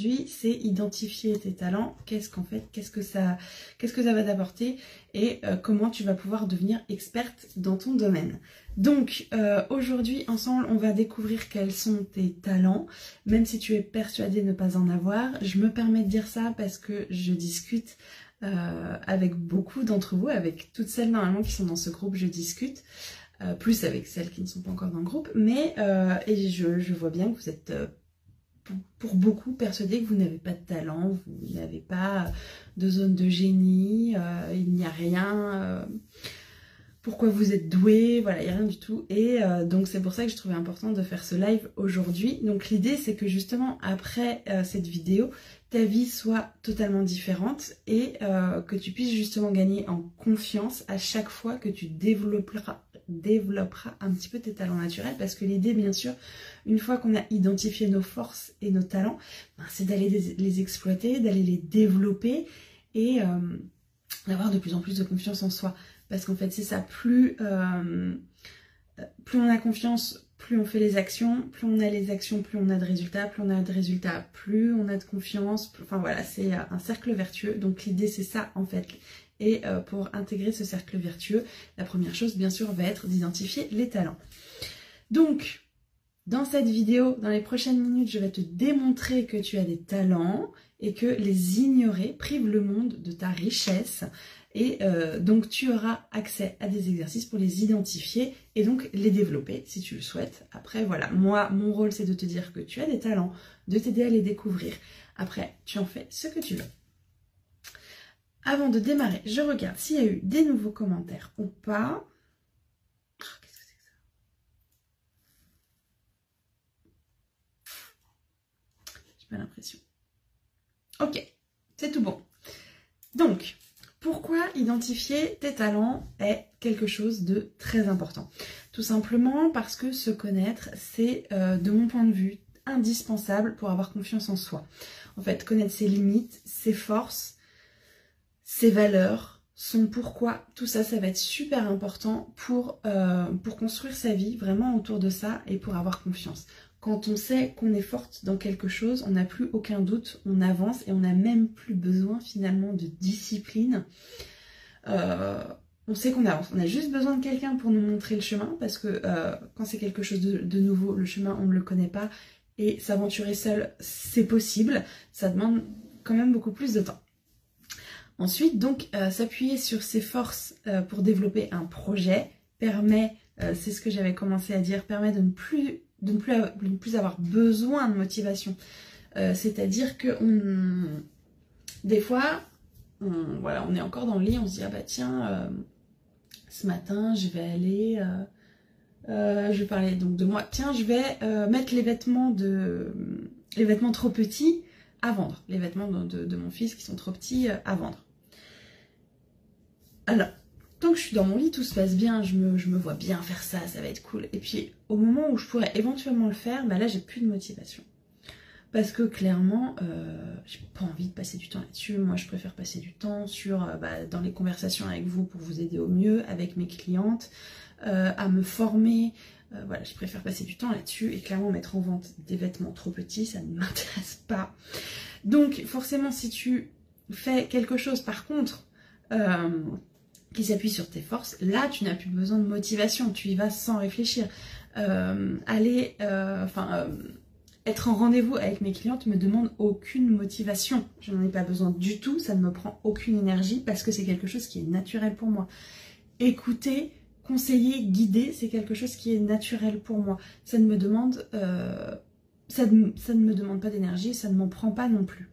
Aujourd'hui, c'est identifier tes talents, qu'est-ce que ça va t'apporter et comment tu vas pouvoir devenir experte dans ton domaine. Donc aujourd'hui, ensemble, on va découvrir quels sont tes talents, même si tu es persuadé de ne pas en avoir. Je me permets de dire ça parce que je discute avec beaucoup d'entre vous, avec toutes celles normalement qui sont dans ce groupe, je discute. Plus avec celles qui ne sont pas encore dans le groupe, mais et je vois bien que vous êtes pour beaucoup persuadés que vous n'avez pas de talent, vous n'avez pas de zone de génie, il n'y a rien, pourquoi vous êtes doué, voilà, il n'y a rien du tout. Et donc c'est pour ça que je trouvais important de faire ce live aujourd'hui. Donc l'idée c'est que justement après cette vidéo, ta vie soit totalement différente et que tu puisses justement gagner en confiance à chaque fois que tu développeras un petit peu tes talents naturels, parce que l'idée bien sûr, une fois qu'on a identifié nos forces et nos talents, ben, c'est d'aller les exploiter, d'aller les développer et d'avoir de plus en plus de confiance en soi, parce qu'en fait c'est ça, plus on a confiance, plus on fait les actions, plus on a les actions, plus on a de résultats, plus on a de résultats, plus on a de confiance, enfin voilà, c'est un cercle vertueux. Donc l'idée c'est ça en fait. Et pour intégrer ce cercle vertueux, la première chose bien sûr va être d'identifier les talents. Donc dans cette vidéo, dans les prochaines minutes, je vais te démontrer que tu as des talents et que les ignorer prive le monde de ta richesse. Et donc tu auras accès à des exercices pour les identifier et donc les développer si tu le souhaites. Après voilà, moi mon rôle c'est de te dire que tu as des talents, de t'aider à les découvrir. Après tu en fais ce que tu veux. Avant de démarrer, je regarde s'il y a eu des nouveaux commentaires ou pas. Oh, qu'est-ce que c'est que ça? J'ai pas l'impression. Ok, c'est tout bon. Donc, pourquoi identifier tes talents est quelque chose de très important? Tout simplement parce que se connaître, c'est de mon point de vue indispensable pour avoir confiance en soi. En fait, connaître ses limites, ses forces, ses valeurs, son pourquoi, tout ça, ça va être super important pour construire sa vie vraiment autour de ça et pour avoir confiance. Quand on sait qu'on est forte dans quelque chose, on n'a plus aucun doute, on avance et on n'a même plus besoin finalement de discipline. On sait qu'on avance, on a juste besoin de quelqu'un pour nous montrer le chemin, parce que quand c'est quelque chose de nouveau, le chemin on ne le connaît pas et s'aventurer seul c'est possible, ça demande quand même beaucoup plus de temps. Ensuite, donc, s'appuyer sur ses forces pour développer un projet permet, c'est ce que j'avais commencé à dire, permet de ne plus avoir besoin de motivation. C'est-à-dire que des fois, on est encore dans le lit, on se dit « Ah bah tiens, ce matin, je vais aller... je vais parler donc de moi. Tiens, je vais mettre les vêtements trop petits à vendre. Les vêtements de mon fils qui sont trop petits à vendre. » Alors, tant que je suis dans mon lit, tout se passe bien, je me vois bien faire ça, ça va être cool. Et puis, au moment où je pourrais éventuellement le faire, bah là, j'ai plus de motivation. Parce que clairement, j'ai pas envie de passer du temps là-dessus. Moi, je préfère passer du temps dans les conversations avec vous pour vous aider au mieux, avec mes clientes, à me former. Voilà, je préfère passer du temps là-dessus. Et clairement, mettre en vente des vêtements trop petits, ça ne m'intéresse pas. Donc, forcément, si tu fais quelque chose, par contre... qui s'appuie sur tes forces, là tu n'as plus besoin de motivation, tu y vas sans réfléchir. Être en rendez-vous avec mes clientes me demande aucune motivation, je n'en ai pas besoin du tout, ça ne me prend aucune énergie parce que c'est quelque chose qui est naturel pour moi. Écouter, conseiller, guider, c'est quelque chose qui est naturel pour moi. Ça ne me demande, ça ne me demande pas d'énergie, ça ne m'en prend pas non plus.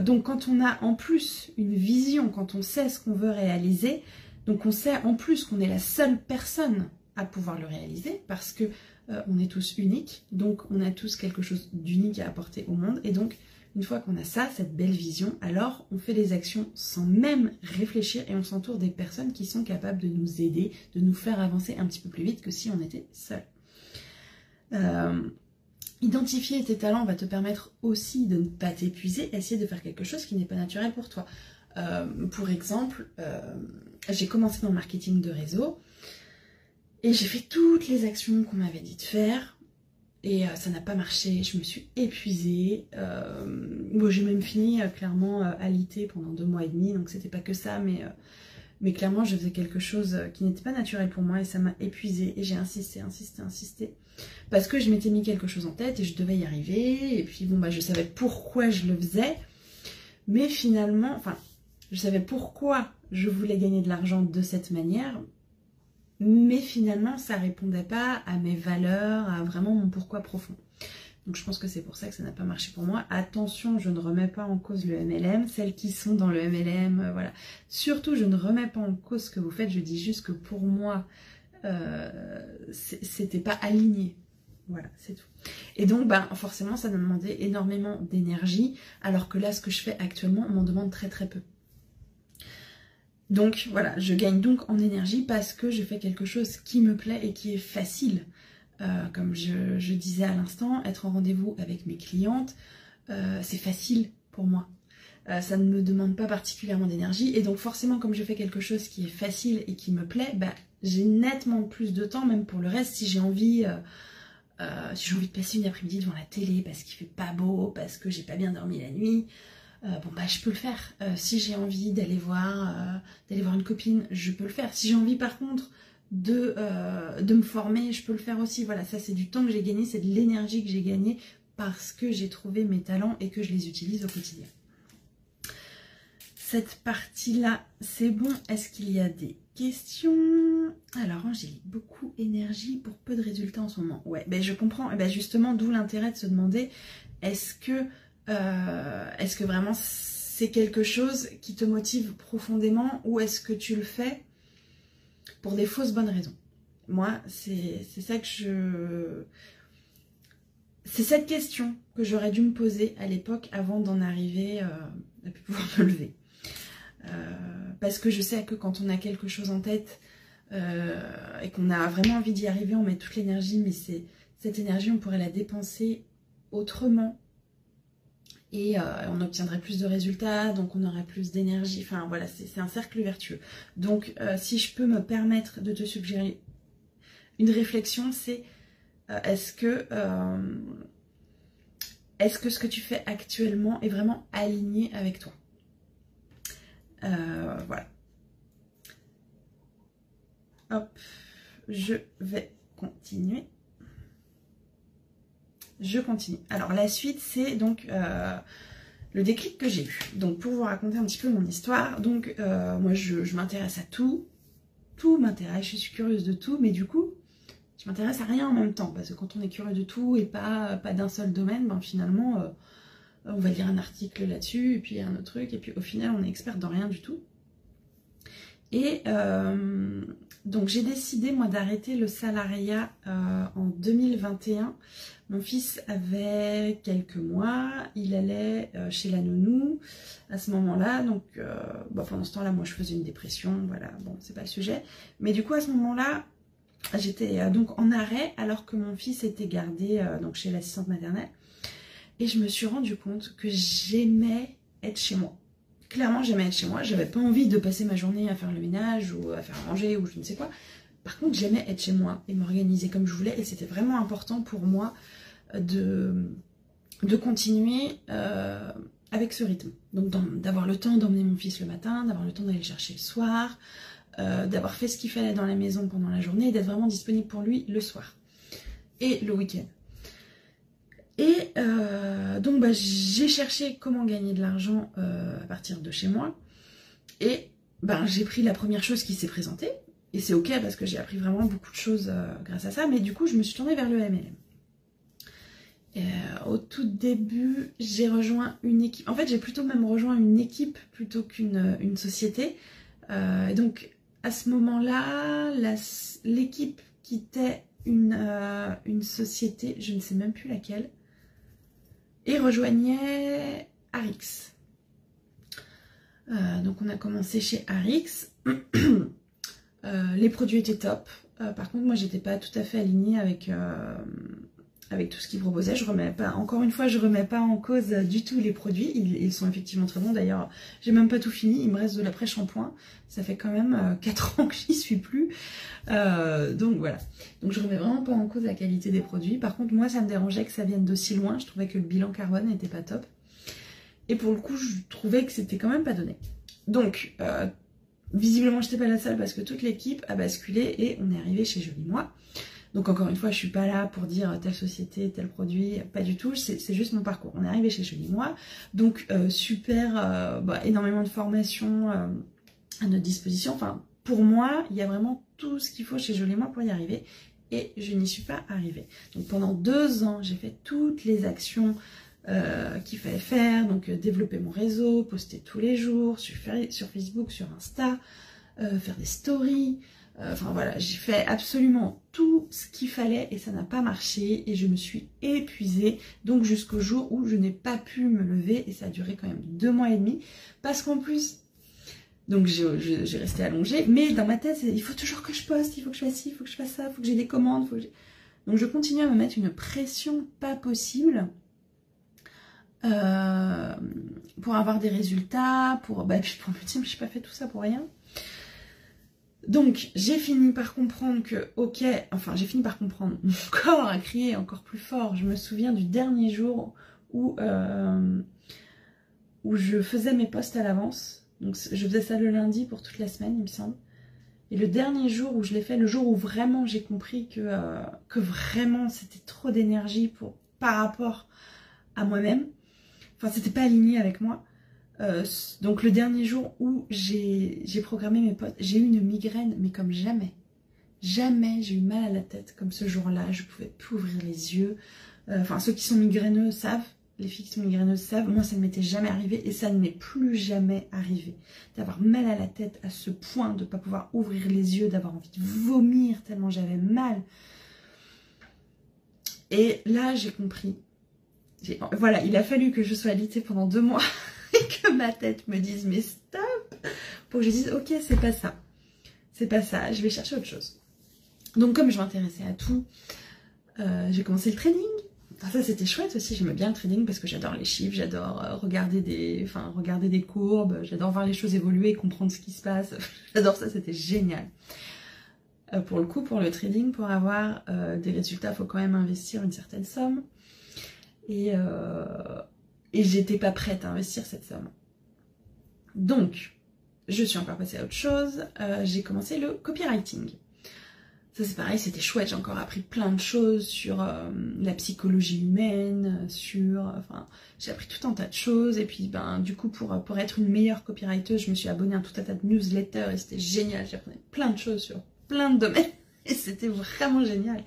Donc quand on a en plus une vision, quand on sait ce qu'on veut réaliser, donc on sait en plus qu'on est la seule personne à pouvoir le réaliser, parce que on est tous uniques, donc on a tous quelque chose d'unique à apporter au monde, et donc une fois qu'on a ça, cette belle vision, alors on fait les actions sans même réfléchir et on s'entoure des personnes qui sont capables de nous aider, de nous faire avancer un petit peu plus vite que si on était seul. Identifier tes talents va te permettre aussi de ne pas t'épuiser, essayer de faire quelque chose qui n'est pas naturel pour toi. Pour exemple, j'ai commencé dans le marketing de réseau et j'ai fait toutes les actions qu'on m'avait dit de faire Et ça n'a pas marché, je me suis épuisée. Bon, j'ai même fini clairement alitée pendant 2 mois et demi, donc c'était pas que ça, mais clairement je faisais quelque chose qui n'était pas naturel pour moi et ça m'a épuisée. Et j'ai insisté, parce que je m'étais mis quelque chose en tête et je devais y arriver. Et puis bon, bah je savais pourquoi je le faisais, mais finalement, enfin, je savais pourquoi je voulais gagner de l'argent de cette manière. Mais finalement, ça répondait pas à mes valeurs, à vraiment mon pourquoi profond. Donc je pense que c'est pour ça que ça n'a pas marché pour moi. Attention, je ne remets pas en cause le MLM. Celles qui sont dans le MLM, voilà. Surtout, je ne remets pas en cause ce que vous faites. Je dis juste que pour moi, c'était pas aligné. Voilà, c'est tout. Et donc, ben, forcément, ça me demandait énormément d'énergie, alors que là, ce que je fais actuellement, on m'en demande très très peu. Donc voilà, je gagne donc en énergie parce que je fais quelque chose qui me plaît et qui est facile. Comme je disais à l'instant, être en rendez-vous avec mes clientes, c'est facile pour moi. Ça ne me demande pas particulièrement d'énergie. Et donc forcément, comme je fais quelque chose qui est facile et qui me plaît, bah, j'ai nettement plus de temps, même pour le reste, si j'ai envie... si j'ai envie de passer une après-midi devant la télé parce qu'il fait pas beau, parce que j'ai pas bien dormi la nuit... bon bah je peux le faire. Si j'ai envie d'aller voir une copine, je peux le faire. Si j'ai envie par contre de me former, je peux le faire aussi. Voilà, ça c'est du temps que j'ai gagné, c'est de l'énergie que j'ai gagnée parce que j'ai trouvé mes talents et que je les utilise au quotidien. Cette partie-là, c'est bon. Est-ce qu'il y a des questions? Alors, Angélique, beaucoup d'énergie pour peu de résultats en ce moment. Ouais, ben je comprends. Et ben justement, d'où l'intérêt de se demander, est-ce que vraiment c'est quelque chose qui te motive profondément ou est-ce que tu le fais pour des fausses bonnes raisons? Moi, c'est ça que c'est cette question que j'aurais dû me poser à l'époque avant d'en arriver à pouvoir me lever. Parce que je sais que quand on a quelque chose en tête et qu'on a vraiment envie d'y arriver, on met toute l'énergie, mais cette énergie, on pourrait la dépenser autrement. Et on obtiendrait plus de résultats, donc on aurait plus d'énergie. Enfin voilà, c'est un cercle vertueux. Donc si je peux me permettre de te suggérer une réflexion, c'est est-ce que ce que tu fais actuellement est vraiment aligné avec toi? Voilà. Hop, je vais continuer. Je continue. Alors la suite, c'est donc le déclic que j'ai eu. Donc pour vous raconter un petit peu mon histoire, donc moi je m'intéresse à tout. Tout m'intéresse, je suis curieuse de tout, mais du coup, je m'intéresse à rien en même temps. Parce que quand on est curieux de tout et pas d'un seul domaine, ben finalement, on va lire un article là-dessus, et puis un autre truc, et puis au final, on est expert dans rien du tout. Et donc j'ai décidé moi d'arrêter le salariat en 2021. Mon fils avait quelques mois, il allait chez la nounou à ce moment-là, donc bah, pendant ce temps-là moi je faisais une dépression, voilà, bon c'est pas le sujet. Mais du coup à ce moment-là j'étais donc en arrêt alors que mon fils était gardé donc chez l'assistante maternelle et je me suis rendu compte que j'aimais être chez moi. Clairement, j'aimais être chez moi. J'avais pas envie de passer ma journée à faire le ménage ou à faire manger ou je ne sais quoi. Par contre, j'aimais être chez moi et m'organiser comme je voulais. Et c'était vraiment important pour moi de continuer avec ce rythme. Donc d'avoir le temps d'emmener mon fils le matin, d'avoir le temps d'aller le chercher le soir, d'avoir fait ce qu'il fallait dans la maison pendant la journée et d'être vraiment disponible pour lui le soir et le week-end. Et donc bah, j'ai cherché comment gagner de l'argent à partir de chez moi. Et ben, j'ai pris la première chose qui s'est présentée. Et c'est ok parce que j'ai appris vraiment beaucoup de choses grâce à ça. Mais du coup, je me suis tournée vers le MLM. Au tout début, j'ai rejoint une équipe. En fait, j'ai plutôt même rejoint une équipe plutôt qu'une société. Et donc, à ce moment-là, l'équipe quittait une société, je ne sais même plus laquelle, et rejoignait Arix. Donc on a commencé chez Arix. Les produits étaient top. Par contre moi j'étais pas tout à fait alignée avec avec tout ce qu'ils proposaient. Je remets pas, encore une fois, je remets pas en cause du tout les produits. Ils sont effectivement très bons. D'ailleurs, j'ai même pas tout fini. Il me reste de l'après-shampoing. Ça fait quand même 4 ans que j'y suis plus. Donc voilà. Donc je remets vraiment pas en cause la qualité des produits. Par contre, moi, ça me dérangeait que ça vienne d'aussi loin. Je trouvais que le bilan carbone n'était pas top. Et pour le coup, je trouvais que c'était quand même pas donné. Donc, visiblement, j'étais pas la seule parce que toute l'équipe a basculé et on est arrivé chez Jolie Moi. Donc encore une fois, je suis pas là pour dire telle société, tel produit, pas du tout, c'est juste mon parcours. On est arrivé chez Jolie Moi, donc super, énormément de formations à notre disposition. Enfin, pour moi, il y a vraiment tout ce qu'il faut chez Jolie Moi pour y arriver et je n'y suis pas arrivée. Donc pendant 2 ans, j'ai fait toutes les actions qu'il fallait faire, donc développer mon réseau, poster tous les jours sur Facebook, sur Insta, faire des stories. Enfin voilà, j'ai fait absolument tout ce qu'il fallait et ça n'a pas marché et je me suis épuisée. Donc jusqu'au jour où je n'ai pas pu me lever et ça a duré quand même 2 mois et demi. Parce qu'en plus, donc j'ai resté allongée, mais dans ma tête, il faut toujours que je poste, il faut que je fasse ci, il faut que je fasse ça, il faut que j'ai des commandes. Donc je continue à me mettre une pression pas possible pour avoir des résultats, puis pour me dire, je n'ai pas fait tout ça pour rien. Donc, j'ai fini par comprendre que, j'ai fini par comprendre, mon corps a crié encore plus fort. Je me souviens du dernier jour où je faisais mes posts à l'avance. Donc, je faisais ça le lundi pour toute la semaine, il me semble. Et le dernier jour où je l'ai fait, le jour où vraiment j'ai compris que vraiment c'était trop d'énergie par rapport à moi-même. Enfin, c'était pas aligné avec moi. Donc le dernier jour où j'ai programmé mes posts, j'ai eu une migraine, mais comme jamais. Jamais j'ai eu mal à la tête comme ce jour-là, je pouvais plus ouvrir les yeux. Enfin, ceux qui sont migraineux savent, les filles qui sont migraineuses savent, moi ça ne m'était jamais arrivé et ça ne m'est plus jamais arrivé. D'avoir mal à la tête à ce point, de ne pas pouvoir ouvrir les yeux, d'avoir envie de vomir tellement j'avais mal. Et là j'ai compris. Voilà, il a fallu que je sois alitée pendant 2 mois. Et que ma tête me dise mais stop, pour que je dise ok, c'est pas ça, je vais chercher autre chose. Donc comme je m'intéressais à tout, j'ai commencé le trading. Enfin, ça c'était chouette aussi, j'aimais bien le trading parce que j'adore les chiffres, j'adore regarder des courbes, j'adore voir les choses évoluer, comprendre ce qui se passe, j'adore ça, c'était génial. Pour le coup, pour le trading, pour avoir des résultats, il faut quand même investir une certaine somme. Et j'étais pas prête à investir cette somme. Donc, je suis encore passée à autre chose. J'ai commencé le copywriting. Ça c'est pareil, c'était chouette. J'ai encore appris plein de choses sur la psychologie humaine, j'ai appris tout un tas de choses. Et puis, du coup, pour être une meilleure copywriteuse, je me suis abonnée à tout un tas de newsletters et c'était génial. J'apprenais plein de choses sur plein de domaines et c'était vraiment génial.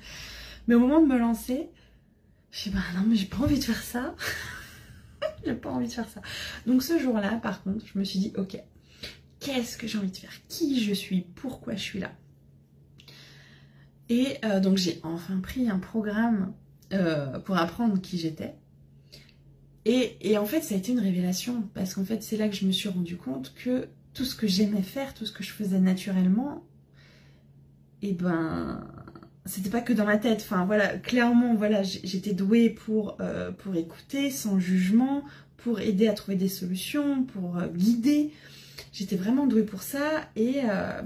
Mais au moment de me lancer, je me suis dit, non, mais j'ai pas envie de faire ça. J'ai pas envie de faire ça. Donc ce jour-là, par contre, je me suis dit, ok, qu'est-ce que j'ai envie de faire? Qui je suis? Pourquoi je suis là? Et donc j'ai enfin pris un programme pour apprendre qui j'étais. Et en fait, ça a été une révélation. Parce qu'en fait, c'est là que je me suis rendu compte que tout ce que j'aimais faire, tout ce que je faisais naturellement, c'était pas que dans ma tête. Enfin voilà, clairement, voilà, j'étais douée pour écouter sans jugement, pour aider à trouver des solutions, pour guider. J'étais vraiment douée pour ça. Et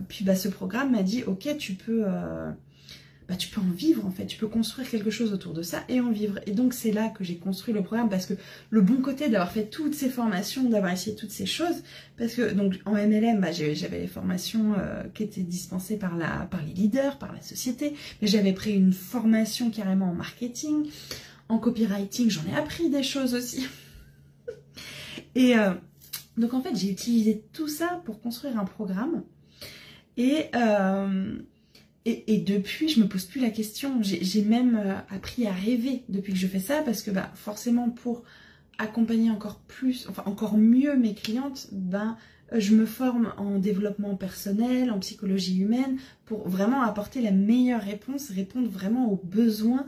puis ce programme m'a dit, ok, tu peux en vivre en fait, tu peux construire quelque chose autour de ça et en vivre. Et donc c'est là que j'ai construit le programme, parce que le bon côté d'avoir fait toutes ces formations, d'avoir essayé toutes ces choses, parce que donc en MLM, j'avais les formations qui étaient dispensées par les leaders, par la société, mais j'avais pris une formation carrément en marketing, en copywriting, j'en ai appris des choses aussi. Et donc en fait j'ai utilisé tout ça pour construire un programme et depuis, je me pose plus la question. J'ai même appris à rêver depuis que je fais ça, parce que forcément pour accompagner encore mieux mes clientes, je me forme en développement personnel, en psychologie humaine, pour vraiment apporter la meilleure réponse, répondre vraiment aux besoins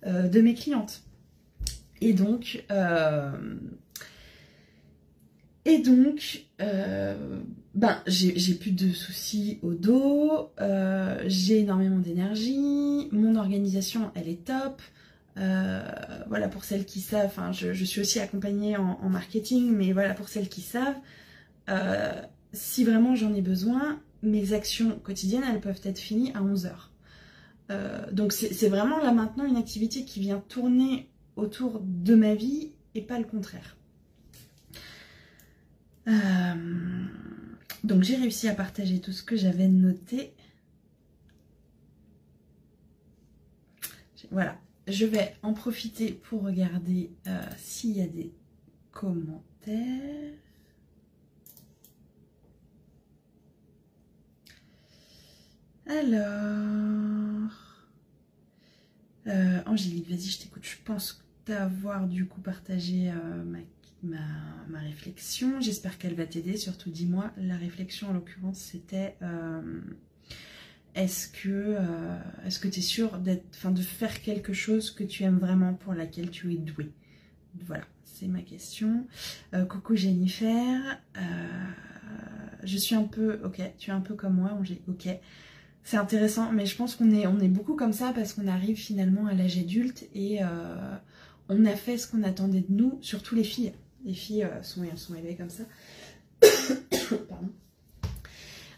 de mes clientes. Et donc j'ai plus de soucis au dos, j'ai énormément d'énergie, mon organisation elle est top, Voilà, pour celles qui savent, enfin, je suis aussi accompagnée en marketing, mais voilà, pour celles qui savent, si vraiment j'en ai besoin, mes actions quotidiennes, elles peuvent être finies à 11 heures. Donc c'est vraiment là maintenant une activité qui vient tourner autour de ma vie et pas le contraire. Donc j'ai réussi à partager tout ce que j'avais noté. Voilà, je vais en profiter pour regarder s'il y a des commentaires. Alors, Angélique, vas-y, je t'écoute. Je pense t'avoir du coup partagé ma réflexion. J'espère qu'elle va t'aider. Surtout, dis-moi, la réflexion en l'occurrence, c'était est-ce que tu es sûre de faire quelque chose que tu aimes vraiment, pour laquelle tu es douée? Voilà, c'est ma question. Coucou Jennifer. Je suis un peu... Ok, tu es un peu comme moi, Angélique. Ok. C'est intéressant, mais je pense qu'on est beaucoup comme ça parce qu'on arrive finalement à l'âge adulte et on a fait ce qu'on attendait de nous, surtout les filles. Les filles sont élevées comme ça. Pardon.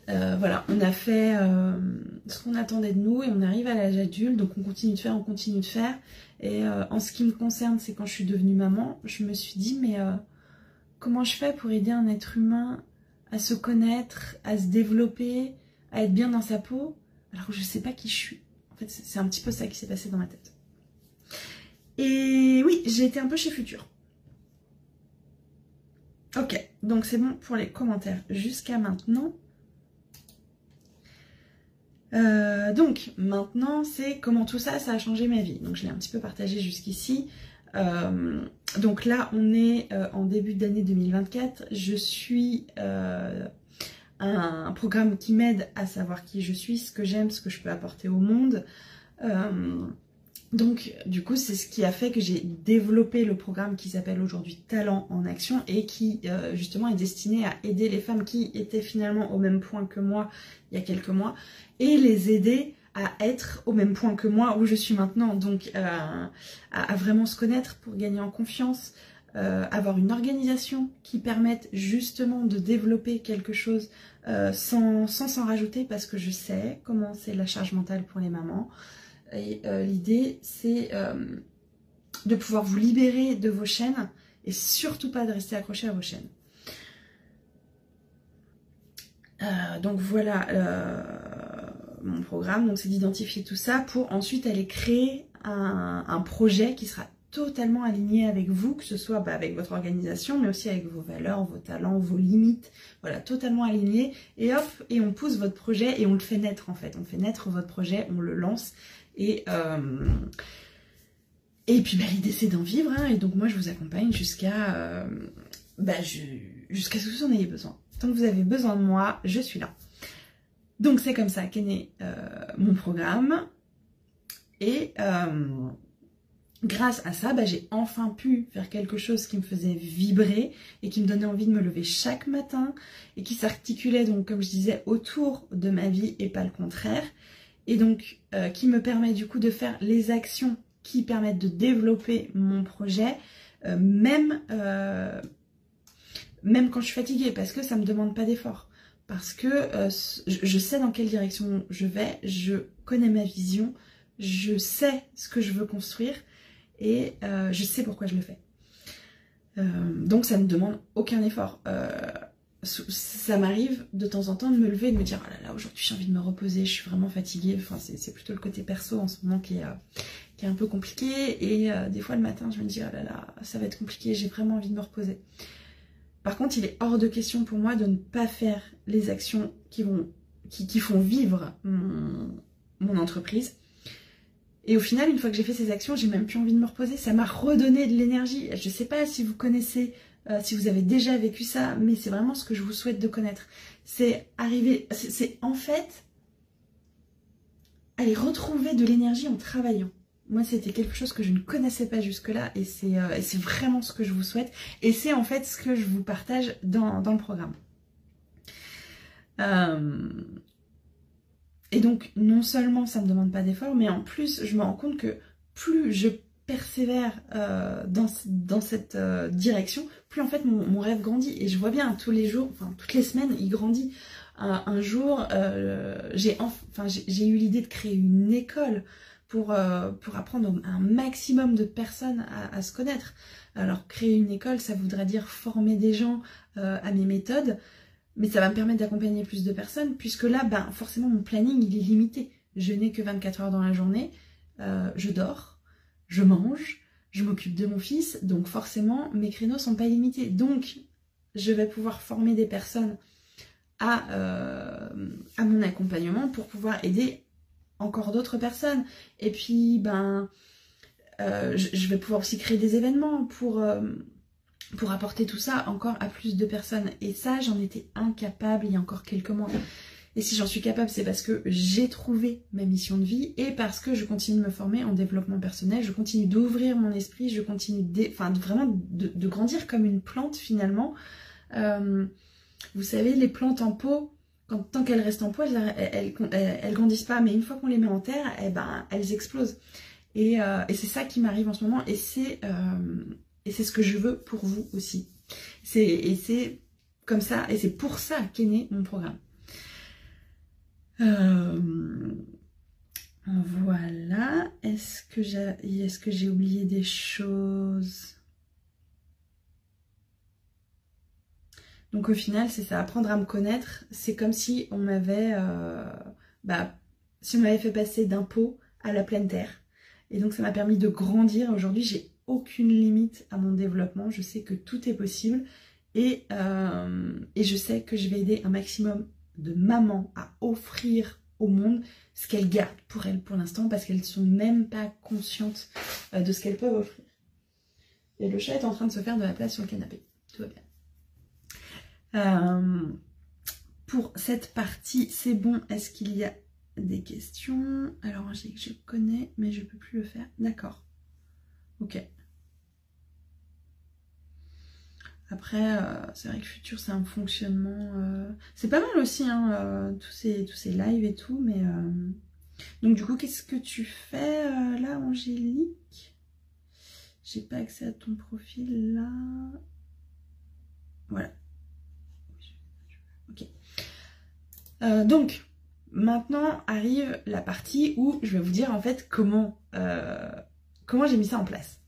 Voilà, on a fait ce qu'on attendait de nous et on arrive à l'âge adulte, donc on continue de faire. Et en ce qui me concerne, c'est quand je suis devenue maman, je me suis dit, mais comment je fais pour aider un être humain à se connaître, à se développer, à être bien dans sa peau, alors que je sais pas qui je suis. En fait, c'est un petit peu ça qui s'est passé dans ma tête. Et oui, j'ai été un peu chez Futur. Ok, donc c'est bon pour les commentaires jusqu'à maintenant. Donc maintenant, c'est comment tout ça, ça a changé ma vie. Donc je l'ai un petit peu partagé jusqu'ici. Donc là, on est en début d'année 2024. Je suis... un programme qui m'aide à savoir qui je suis, ce que j'aime, ce que je peux apporter au monde. Donc du coup c'est ce qui a fait que j'ai développé le programme qui s'appelle aujourd'hui Talent en Action et qui justement est destiné à aider les femmes qui étaient finalement au même point que moi il y a quelques mois et les aider à être au même point que moi où je suis maintenant, donc à vraiment se connaître pour gagner en confiance, avoir une organisation qui permette justement de développer quelque chose sans s'en rajouter, parce que je sais comment c'est la charge mentale pour les mamans. Et l'idée, c'est de pouvoir vous libérer de vos chaînes et surtout pas de rester accroché à vos chaînes. Donc voilà mon programme, donc c'est d'identifier tout ça pour ensuite aller créer un projet qui sera totalement aligné avec vous, que ce soit avec votre organisation, mais aussi avec vos valeurs, vos talents, vos limites, voilà, totalement aligné, et hop, et on pousse votre projet et on le fait naître en fait, on fait naître votre projet, on le lance, et puis l'idée c'est d'en vivre, hein, et donc moi je vous accompagne jusqu'à jusqu'à ce que vous en ayez besoin. Tant que vous avez besoin de moi, je suis là. Donc c'est comme ça qu'est né mon programme, et grâce à ça, j'ai enfin pu faire quelque chose qui me faisait vibrer et qui me donnait envie de me lever chaque matin et qui s'articulait donc, comme je disais, autour de ma vie et pas le contraire. Et donc, qui me permet du coup de faire les actions qui permettent de développer mon projet, même quand je suis fatiguée, parce que ça ne me demande pas d'effort. Parce que je sais dans quelle direction je vais, je connais ma vision, je sais ce que je veux construire. Et je sais pourquoi je le fais. Donc ça ne demande aucun effort. Ça m'arrive de temps en temps de me lever et de me dire « Oh là là, aujourd'hui j'ai envie de me reposer, je suis vraiment fatiguée. » Enfin, c'est plutôt le côté perso en ce moment qui est un peu compliqué. Et des fois le matin je me dis « Oh là là, ça va être compliqué, j'ai vraiment envie de me reposer. » Par contre, il est hors de question pour moi de ne pas faire les actions qui font vivre mon entreprise. Et au final, une fois que j'ai fait ces actions, j'ai même plus envie de me reposer. Ça m'a redonné de l'énergie. Je ne sais pas si vous connaissez, si vous avez déjà vécu ça, mais c'est vraiment ce que je vous souhaite de connaître. C'est en fait, aller retrouver de l'énergie en travaillant. Moi, c'était quelque chose que je ne connaissais pas jusque-là et c'est vraiment ce que je vous souhaite. Et c'est en fait ce que je vous partage dans le programme. Et donc, non seulement ça ne me demande pas d'effort, mais en plus, je me rends compte que plus je persévère dans cette direction, plus en fait mon rêve grandit. Et je vois bien tous les jours, enfin toutes les semaines, il grandit. Un jour, j'ai eu l'idée de créer une école pour apprendre un maximum de personnes à se connaître. Alors créer une école, ça voudrait dire former des gens à mes méthodes, mais ça va me permettre d'accompagner plus de personnes, puisque là, ben, forcément, mon planning, il est limité. Je n'ai que 24 heures dans la journée, je dors, je mange, je m'occupe de mon fils, donc forcément, mes créneaux sont pas limités. Donc, je vais pouvoir former des personnes à mon accompagnement pour pouvoir aider encore d'autres personnes. Et puis, ben, je vais pouvoir aussi créer des événements pour apporter tout ça encore à plus de personnes. Et ça, j'en étais incapable il y a encore quelques mois. Et si j'en suis capable, c'est parce que j'ai trouvé ma mission de vie et parce que je continue de me former en développement personnel, je continue d'ouvrir mon esprit, je continue vraiment de grandir comme une plante finalement. Vous savez, les plantes en pot, tant qu'elles restent en pot, elles grandissent pas. Mais une fois qu'on les met en terre, eh ben, elles explosent. Et c'est ça qui m'arrive en ce moment. Et c'est ce que je veux pour vous aussi. C'est comme ça, et c'est pour ça qu'est né mon programme. Voilà. Est-ce que j'ai oublié des choses? Donc au final, c'est ça, apprendre à me connaître. C'est comme si on m'avait fait passer d'un pot à la pleine terre. Et donc ça m'a permis de grandir. Aujourd'hui, j'ai aucune limite à mon développement. Je sais que tout est possible. Et je sais que je vais aider un maximum de mamans à offrir au monde ce qu'elles gardent pour elles pour l'instant, parce qu'elles ne sont même pas conscientes de ce qu'elles peuvent offrir. Et le chat est en train de se faire de la place sur le canapé. Tout va bien. Pour cette partie, c'est bon. Est-ce qu'il y a des questions? Alors, je connais, mais je ne peux plus le faire. D'accord. Ok. Après, c'est vrai que Futur, c'est un fonctionnement... c'est pas mal aussi, hein, tous ces lives et tout, mais... Donc du coup, qu'est-ce que tu fais là, Angélique? J'ai pas accès à ton profil, là. Voilà. Ok. Donc, maintenant arrive la partie où je vais vous dire, en fait, comment j'ai mis ça en place.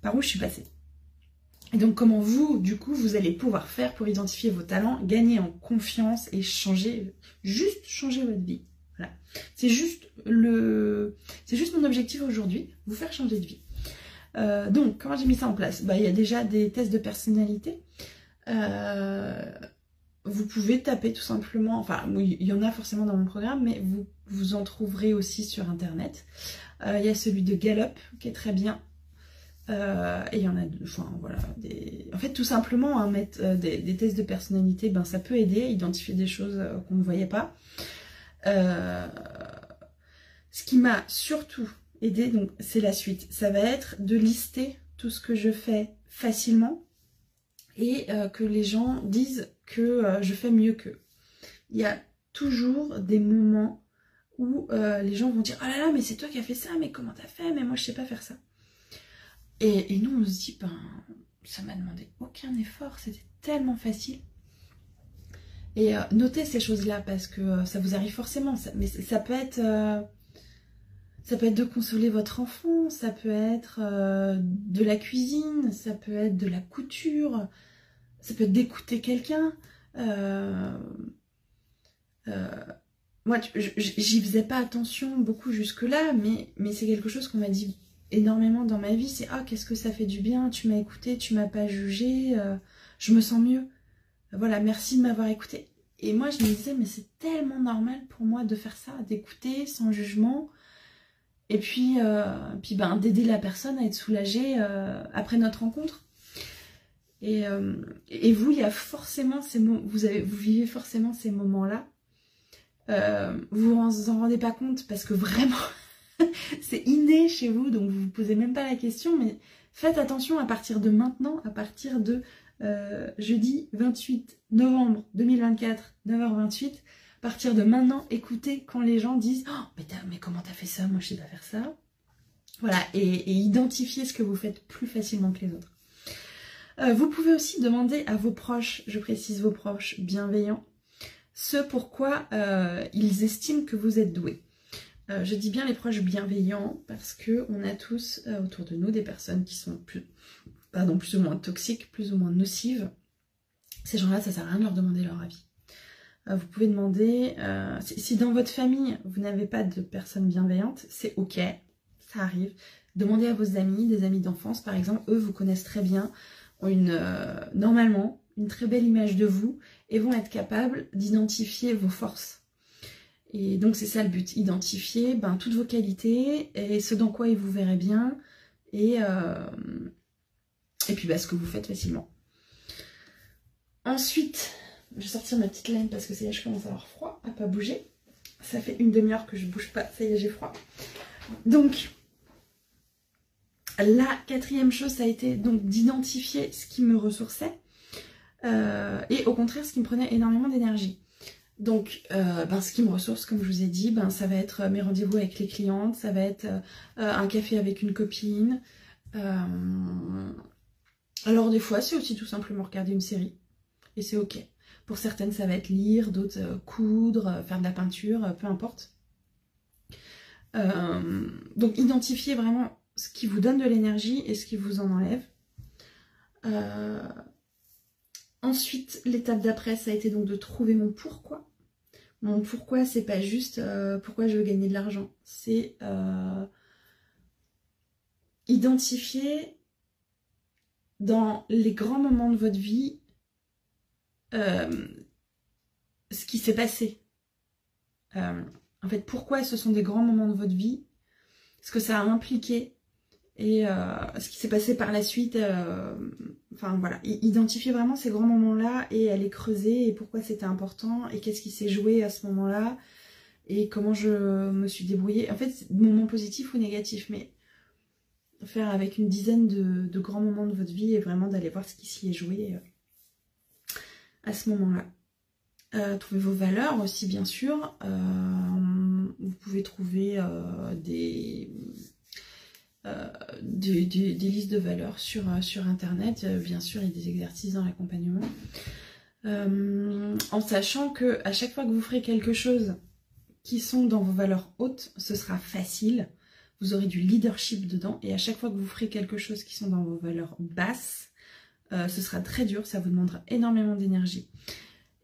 Par où je suis passée. Et donc comment vous, du coup, vous allez pouvoir faire pour identifier vos talents, gagner en confiance et juste changer votre vie. Voilà. C'est juste mon objectif aujourd'hui, vous faire changer de vie. Donc, comment j'ai mis ça en place? Il y a déjà des tests de personnalité. Vous pouvez taper tout simplement, enfin, il y en a forcément dans mon programme, mais vous en trouverez aussi sur Internet. Il y a celui de Gallup qui est très bien. Et il y en a, enfin voilà, en fait tout simplement hein, mettre des tests de personnalité, ben ça peut aider à identifier des choses qu'on ne voyait pas. Ce qui m'a surtout aidé, donc c'est la suite, ça va être de lister tout ce que je fais facilement et que les gens disent que je fais mieux qu'eux. Il y a toujours des moments où les gens vont dire oh là là mais c'est toi qui as fait ça, mais comment t'as fait, mais moi je sais pas faire ça. Et nous, on se dit, ben, ça m'a demandé aucun effort, c'était tellement facile. Et notez ces choses-là, parce que ça vous arrive forcément. Mais ça peut être de consoler votre enfant, ça peut être de la cuisine, ça peut être de la couture, ça peut être d'écouter quelqu'un. Moi, j'y faisais pas attention beaucoup jusque-là, mais c'est quelque chose qu'on m'a dit énormément dans ma vie, c'est ah qu'est-ce que ça fait du bien, tu m'as écouté, tu m'as pas jugé, je me sens mieux, voilà, merci de m'avoir écouté. Et moi je me disais mais c'est tellement normal pour moi de faire ça, d'écouter sans jugement, et puis ben d'aider la personne à être soulagée après notre rencontre. Et vous, il y a forcément ces moments, vous vivez forcément ces moments-là, vous vous en rendez pas compte parce que vraiment c'est inné chez vous, donc vous vous posez même pas la question, mais faites attention à partir de maintenant, à partir de jeudi 28 novembre 2024, 9h28, à partir de maintenant, écoutez quand les gens disent oh, mais comment t'as fait ça, moi je sais pas faire ça. Voilà, et identifier ce que vous faites plus facilement que les autres. Vous pouvez aussi demander à vos proches, je précise vos proches bienveillants, ce pourquoi ils estiment que vous êtes doué. Je dis bien les proches bienveillants parce qu'on a tous autour de nous des personnes qui sont plus ou moins toxiques, plus ou moins nocives. Ces gens-là, ça sert à rien de leur demander leur avis. Vous pouvez demander, si dans votre famille, vous n'avez pas de personnes bienveillantes, c'est ok, ça arrive. Demandez à vos amis, des amis d'enfance par exemple, eux vous connaissent très bien, ont normalement une très belle image de vous et vont être capables d'identifier vos forces. Et donc c'est ça le but, identifier toutes vos qualités et ce dans quoi ils vous verraient bien et puis ce que vous faites facilement. Ensuite, je vais sortir ma petite laine parce que ça y est, je commence à avoir froid, à pas bouger. Ça fait une demi-heure que je bouge pas, ça y est, j'ai froid. Donc, la quatrième chose, ça a été donc d'identifier ce qui me ressourçait et au contraire, ce qui me prenait énormément d'énergie. Donc, ce qui me ressource, comme je vous ai dit, ça va être mes rendez-vous avec les clientes, ça va être un café avec une copine. Alors des fois, c'est aussi tout simplement regarder une série et c'est ok. Pour certaines, ça va être lire, d'autres coudre, faire de la peinture, peu importe. Donc, identifiez vraiment ce qui vous donne de l'énergie et ce qui vous en enlève. Ensuite, l'étape d'après, ça a été donc de trouver mon pourquoi. Mon pourquoi, c'est pas juste pourquoi je veux gagner de l'argent. C'est identifier dans les grands moments de votre vie ce qui s'est passé. En fait, pourquoi ce sont des grands moments de votre vie, ce que ça a impliqué et ce qui s'est passé par la suite. Enfin voilà, identifier vraiment ces grands moments-là et aller creuser et pourquoi c'était important et qu'est-ce qui s'est joué à ce moment-là et comment je me suis débrouillée. En fait, moments positifs ou négatifs, mais faire avec une dizaine de grands moments de votre vie et vraiment d'aller voir ce qui s'y est joué à ce moment-là. Trouvez vos valeurs aussi, bien sûr. Vous pouvez trouver des listes de valeurs sur internet. Bien sûr, il y a des exercices dans l'accompagnement. En sachant que à chaque fois que vous ferez quelque chose qui sont dans vos valeurs hautes, ce sera facile. Vous aurez du leadership dedans. Et à chaque fois que vous ferez quelque chose qui sont dans vos valeurs basses, ce sera très dur. Ça vous demandera énormément d'énergie.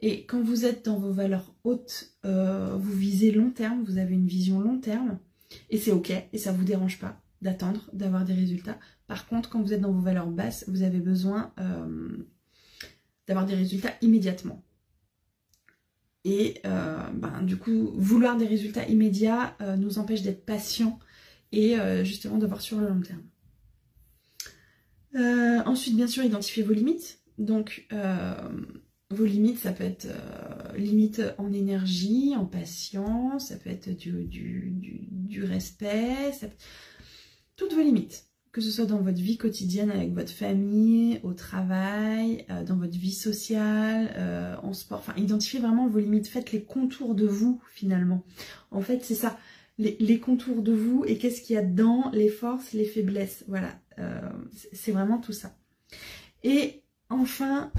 Et quand vous êtes dans vos valeurs hautes, vous visez long terme, vous avez une vision long terme, et c'est ok, et ça ne vous dérange pas d'attendre, d'avoir des résultats. Par contre, quand vous êtes dans vos valeurs basses, vous avez besoin d'avoir des résultats immédiatement. Et du coup, vouloir des résultats immédiats nous empêche d'être patient et justement de voir sur le long terme. Ensuite, bien sûr, identifier vos limites. Donc, vos limites, ça peut être limite en énergie, en patience, ça peut être du respect, toutes vos limites. Que ce soit dans votre vie quotidienne avec votre famille, au travail, dans votre vie sociale, en sport. Enfin, identifiez vraiment vos limites, faites les contours de vous finalement. En fait, c'est ça, les contours de vous et qu'est-ce qu'il y a dedans, les forces, les faiblesses. Voilà, c'est vraiment tout ça. Et enfin...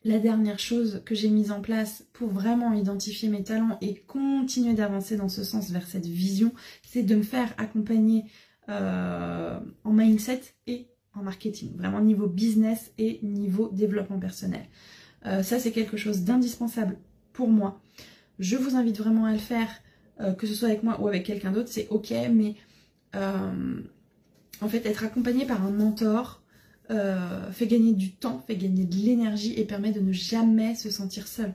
la dernière chose que j'ai mise en place pour vraiment identifier mes talents et continuer d'avancer dans ce sens vers cette vision, c'est de me faire accompagner en mindset et en marketing. Vraiment niveau business et niveau développement personnel. Ça, c'est quelque chose d'indispensable pour moi. Je vous invite vraiment à le faire, que ce soit avec moi ou avec quelqu'un d'autre, c'est ok, mais en fait, être accompagné par un mentor, fait gagner du temps, fait gagner de l'énergie et permet de ne jamais se sentir seul.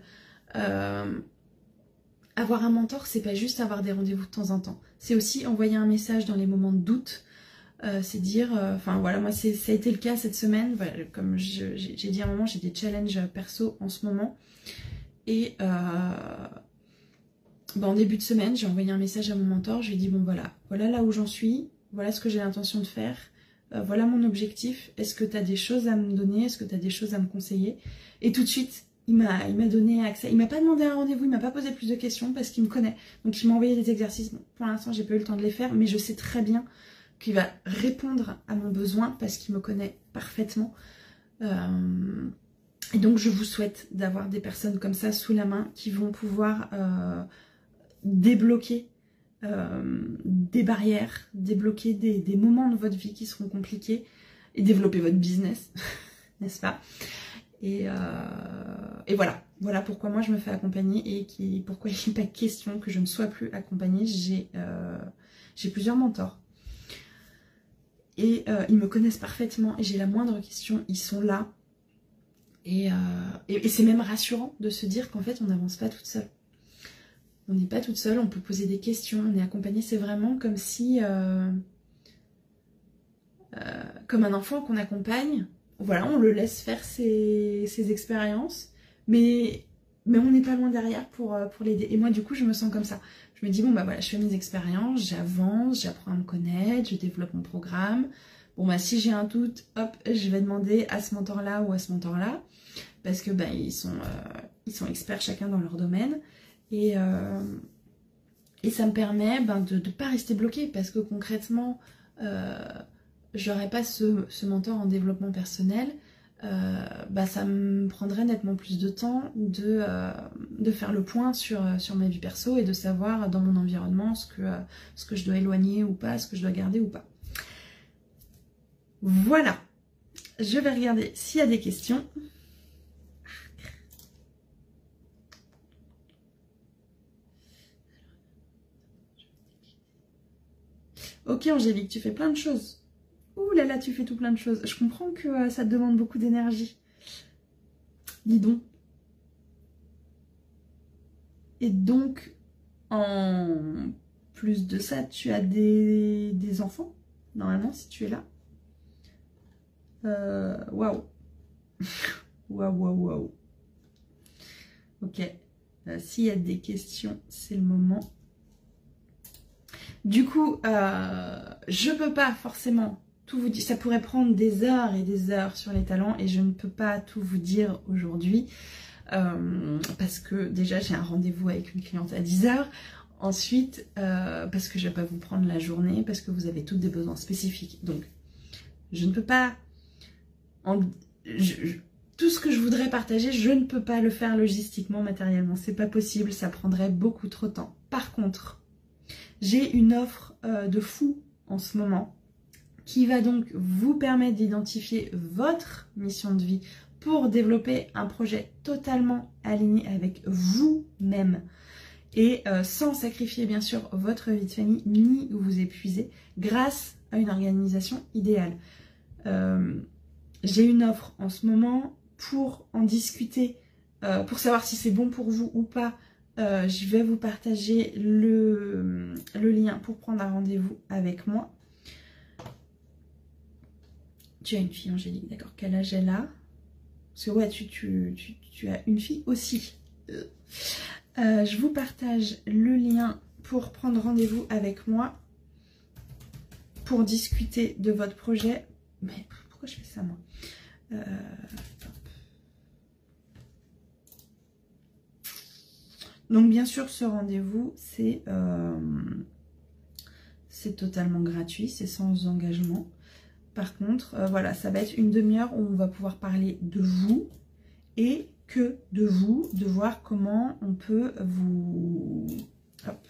Avoir un mentor, c'est pas juste avoir des rendez-vous de temps en temps. C'est aussi envoyer un message dans les moments de doute. C'est dire, enfin voilà, moi ça a été le cas cette semaine. Voilà, comme j'ai dit à un moment, j'ai des challenges perso en ce moment. Et en début de semaine, j'ai envoyé un message à mon mentor. Je lui ai dit, bon voilà là où j'en suis, voilà ce que j'ai l'intention de faire. Voilà mon objectif, est-ce que tu as des choses à me donner, est-ce que tu as des choses à me conseiller? Et tout de suite, il m'a donné accès. Il m'a pas demandé un rendez-vous, il m'a pas posé plus de questions parce qu'il me connaît. Donc il m'a envoyé des exercices. Bon, pour l'instant, j'ai pas eu le temps de les faire, mais je sais très bien qu'il va répondre à mon besoin parce qu'il me connaît parfaitement. Et donc je vous souhaite d'avoir des personnes comme ça sous la main qui vont pouvoir débloquer des barrières, débloquer des moments de votre vie qui seront compliqués et développer votre business, n'est-ce pas? Et voilà pourquoi moi je me fais accompagner et pourquoi il n'est pas question que je ne sois plus accompagnée. J'ai plusieurs mentors et ils me connaissent parfaitement et j'ai la moindre question, ils sont là. Et c'est même rassurant de se dire qu'en fait on n'avance pas toute seule. On n'est pas toute seule, on peut poser des questions, on est accompagné, c'est vraiment comme si... comme un enfant qu'on accompagne, voilà, on le laisse faire ses expériences, mais on n'est pas loin derrière pour l'aider. Et moi du coup je me sens comme ça. Je me dis bon bah voilà, je fais mes expériences, j'avance, j'apprends à me connaître, je développe mon programme. Bon bah si j'ai un doute, hop, je vais demander à ce mentor-là ou à ce mentor-là, parce que bah, ils sont experts chacun dans leur domaine. Et ça me permet de ne pas rester bloquée, parce que concrètement, j'aurais pas ce mentor en développement personnel, ça me prendrait nettement plus de temps de faire le point sur ma vie perso et de savoir dans mon environnement ce que je dois éloigner ou pas, ce que je dois garder ou pas. Voilà, je vais regarder s'il y a des questions. Ok Angélique, tu fais plein de choses. Ouh là là, tu fais tout plein de choses. Je comprends que ça te demande beaucoup d'énergie. Dis donc. Et donc, en plus de ça, tu as des enfants, normalement, si tu es là. Waouh. Waouh. Ok. S'il y a des questions, c'est le moment. Du coup, je peux pas forcément tout vous dire. Ça pourrait prendre des heures et des heures sur les talents et je ne peux pas tout vous dire aujourd'hui parce que déjà j'ai un rendez-vous avec une cliente à 10 h. Ensuite, parce que je vais pas vous prendre la journée, parce que vous avez toutes des besoins spécifiques. Donc, je ne peux pas... tout ce que je voudrais partager, je ne peux pas le faire logistiquement, matériellement. C'est pas possible, ça prendrait beaucoup trop de temps. Par contre... j'ai une offre de fou en ce moment qui va donc vous permettre d'identifier votre mission de vie pour développer un projet totalement aligné avec vous-même et sans sacrifier bien sûr votre vie de famille ni vous épuiser grâce à une organisation idéale. J'ai une offre en ce moment pour en discuter, pour savoir si c'est bon pour vous ou pas. Je vais vous partager le lien pour prendre un rendez-vous avec moi. Tu as une fille Angélique, d'accord. Quel âge elle a? Parce que ouais, tu as une fille aussi. Je vous partage le lien pour prendre rendez-vous avec moi, pour discuter de votre projet. Mais pourquoi je fais ça moi? Donc bien sûr ce rendez-vous c'est totalement gratuit, c'est sans engagement. Par contre voilà, ça va être une demi-heure où on va pouvoir parler de vous et que de vous, de voir comment on peut vous... Hop.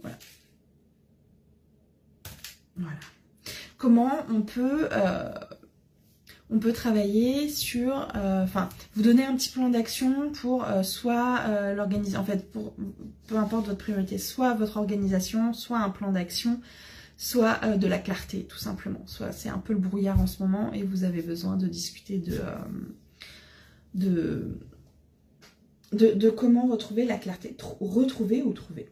Voilà. Voilà. Comment on peut travailler sur, vous donner un petit plan d'action pour soit l'organiser, en fait, pour peu importe votre priorité, soit votre organisation, soit un plan d'action, soit de la clarté, tout simplement. Soit c'est un peu le brouillard en ce moment et vous avez besoin de discuter de comment retrouver la clarté, retrouver ou trouver.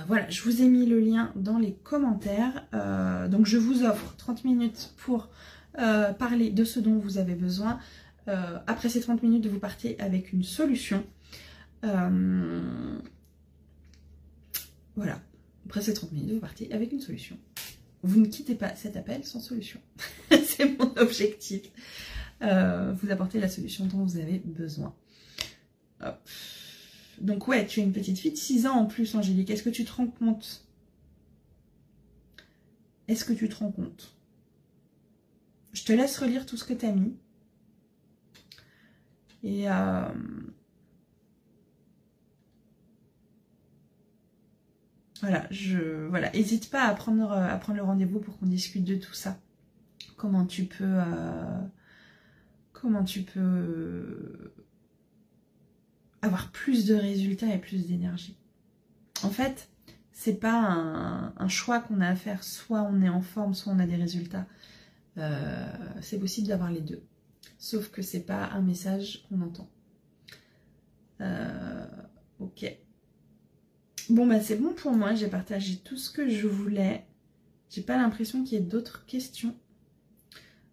Voilà, je vous ai mis le lien dans les commentaires. Donc je vous offre 30 minutes pour parler de ce dont vous avez besoin. Après ces 30 minutes, vous partez avec une solution. Voilà, après ces 30 minutes, vous partez avec une solution. Vous ne quittez pas cet appel sans solution. C'est mon objectif. vous apporter la solution dont vous avez besoin. Hop. Donc ouais, tu es une petite fille de 6 ans en plus, Angélique. Est-ce que tu te rends compte? Est-ce que tu te rends compte? Je te laisse relire tout ce que tu as mis. Et voilà, voilà, n'hésite pas à prendre le rendez-vous pour qu'on discute de tout ça. Comment tu peux avoir plus de résultats et plus d'énergie. En fait, c'est pas un choix qu'on a à faire. Soit on est en forme, soit on a des résultats. C'est possible d'avoir les deux. Sauf que c'est pas un message qu'on entend. Ok. Bon, bah c'est bon pour moi. J'ai partagé tout ce que je voulais. J'ai pas l'impression qu'il y ait d'autres questions.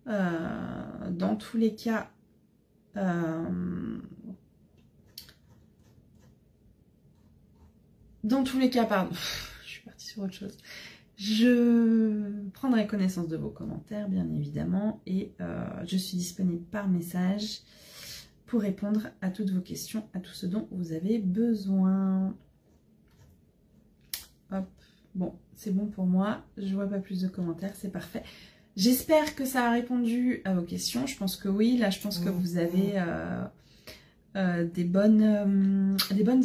Dans tous les cas... pardon, je suis partie sur autre chose. Je prendrai connaissance de vos commentaires, bien évidemment, et je suis disponible par message pour répondre à toutes vos questions, à tout ce dont vous avez besoin. Hop, bon, c'est bon pour moi. Je vois pas plus de commentaires, c'est parfait. J'espère que ça a répondu à vos questions. Je pense que oui. Là, je pense que vous avez des bonnes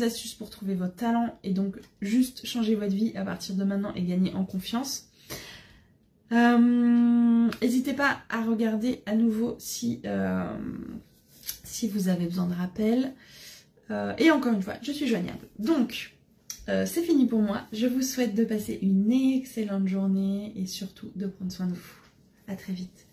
astuces pour trouver votre talent et donc juste changer votre vie à partir de maintenant et gagner en confiance. N'hésitez pas à regarder à nouveau si vous avez besoin de rappel. Et encore une fois, je suis joignable. Donc, c'est fini pour moi. Je vous souhaite de passer une excellente journée et surtout de prendre soin de vous. À très vite.